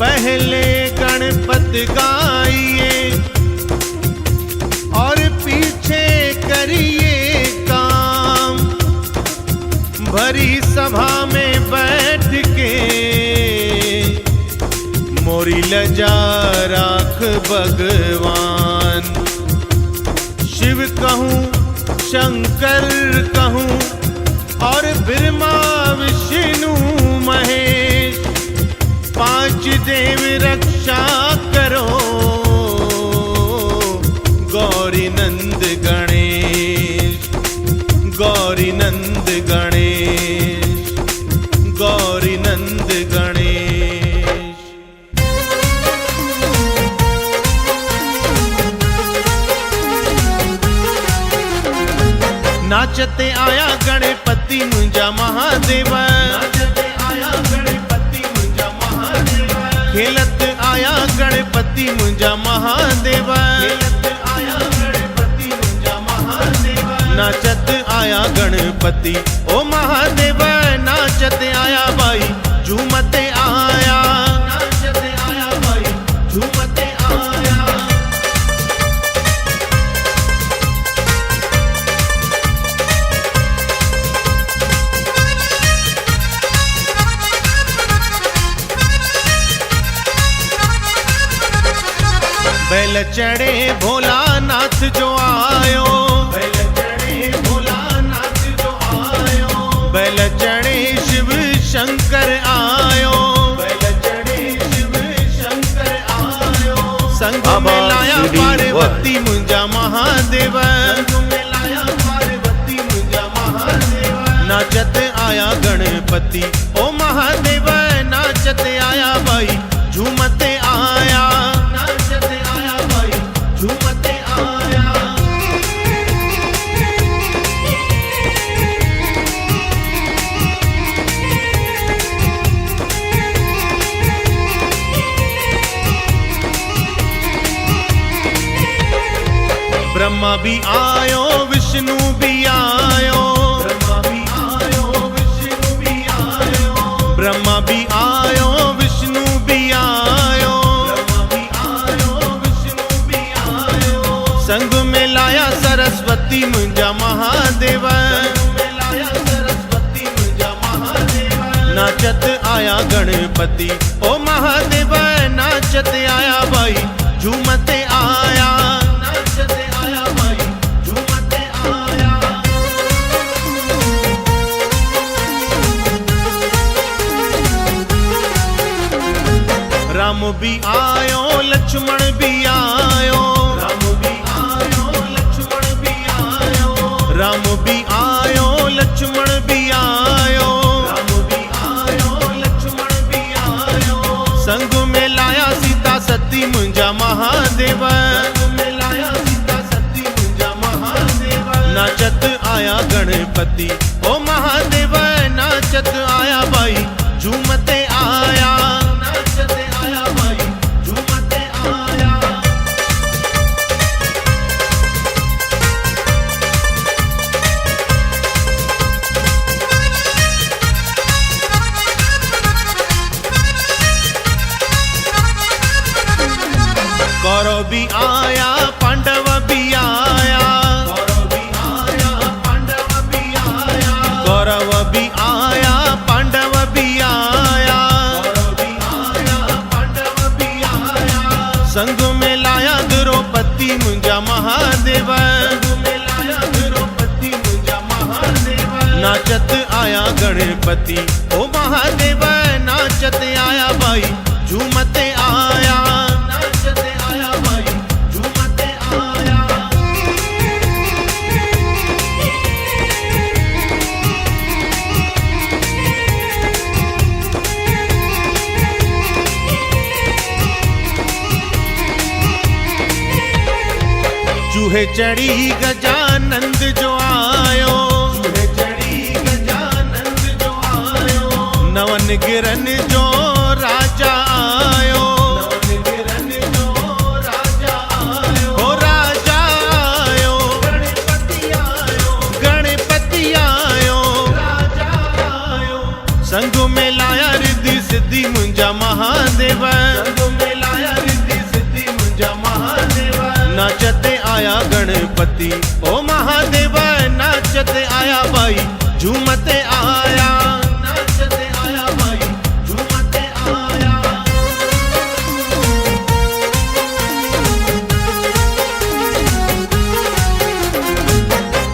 पहले गणपति गाइए और पीछे करिए काम। भरी सभा में बैठ के मोरी लजा राख भगवान। शिव कहूँ शंकर कहूँ और ब्रह्मा विष्णु महेश, पांच देव रक्षा करो। गौरी नंद गणेश, गौरी नंद गणेश, गौरी नंद गणेश। नाचते आया गणपति मुंजा महादेव, नाचते आया गणपति मुंजा महादेव। खेलत आया गणपति मुंजा महादेव, खेलत आया गणपति मुंजा महादेव। नाचत आया गणपति ओ महादेव, नाचत आया भाई झूमते आया, नाचते आया भाई झूमते आया। बैल चढ़े भोलानाथ जो आयो, बैल चढ़े भोलानाथ जो आयो। बैल चढ़े शिव शंकर आयो, बैल चढ़े शिव शंकर आयो। संग में लाया पार्वती मुंजा महादेव, संग में लाया पार्वती मुंजा महादेव। नाचत आया गणपति ओ महादेव, नाचत आया भाई झूमते आया, नाचते आया भाई झूमते आया। ब्रह्मा भी आयो विष्णु भी आयो, ब्रह्मा भी आयो विष्णु भी आयो। ब्रह्मा भी आयो विष्णु भी आयो, ब्रह्मा भी आयो विष्णु भी आयो। संग में लाया सरस्वती मुंजा महादेव, संग में लाया सरस्वती मुंजा महादेव। नाचत आया गणपति ओ महादेव, नाचत आया भाई झूमते आया, नाचते आया भाई झूमते आया। राम भी आयो लक्ष्मण भी आयो, राम भी आयो लक्ष्मण भी आयो। राम भी आयो लक्ष्मण भी आयो, राम भी आयो लक्ष्मण भी आयो। संग में लाया सीता सती मुंजा महादेव, संग में लाया सीता सती मुंजा महादेव। नाचत आया गणपति ओ महादेव, नाचत आया भाई झूमते आया, नाचते आया भाई झूमते आया। कौरव भी आया पांडव भी आया, कौरव भी आया पांडव भी आया। कौरव भी आया पांडव भी आया, कौरव भी आया पांडव भी आया। संग में लाया द्रौपदी मुंजा महादेव, संग में लाया द्रौपदी मुंजा महादेव। नाचत आया गणपति ओ महादेव, नाचत आया भाई झूमते आया, नाचते आया भाई झूमते आया। चूहे चढ़ी गजानंद जो आयो, चूहे चढ़ी गजानंद जो आयो। नवन गिरन जो राजा आयो, नवन गिरन जो राजा आयो। हो राजा आयो, गणपति आयो, गणपति आयो। राजा आयो संग में लाया रिद्धि सिद्धि मुंजा महादेव, संग मिलाया रिद्धि सिद्धि मुंजा महादेव। नाचते आया गणपति ओ महादेव, नाचते आया भाई झूमते आया, नाचते आया भाई झूमते आया।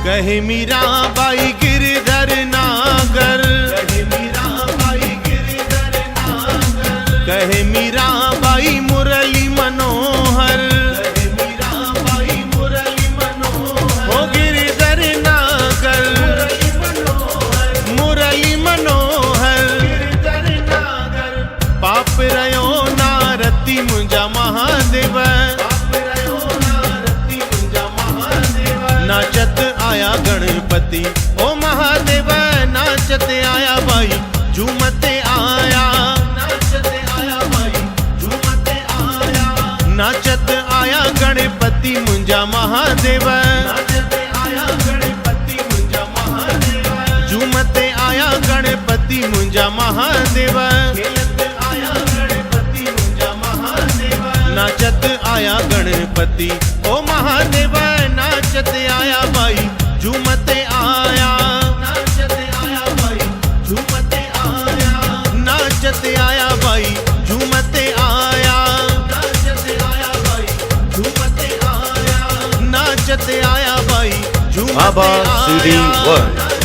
कहे मीरा बाई गिरधर नागर, कहे मीरा बाई गिरधर नागर, कहे मीरा बाई मुरली मनोहर, कहे मीरा बाई मुरली मनोहर। ओ गिरधर नागर मुरली मनोहर, गिरधर नागर पाप रयो नारती मुंजा महादेव, पाप रयो नारती मुंजा महादेव। नाचत आया गणपति ओ महादेव, नाचते आया भाई झूमते आया, नाचते आया भाई झूमते आया। नाचत आया गणपति मुंजा महादेव, नाचते आया गणपति मुंजा महादेव। झूमते आया गणपति मुंजा महादेव, खेलत आया गणपति मुंजा महादेव। नाचत आया गणपति ओ महादेव, नाचते आया भाई झूमते आया, नाचते आया भाई झूमते आया। नाचते आया भाई झूमते आया, नाचते आया भाई झूमते आया। नाचते आया भाई झूमते Baba आया। CD 1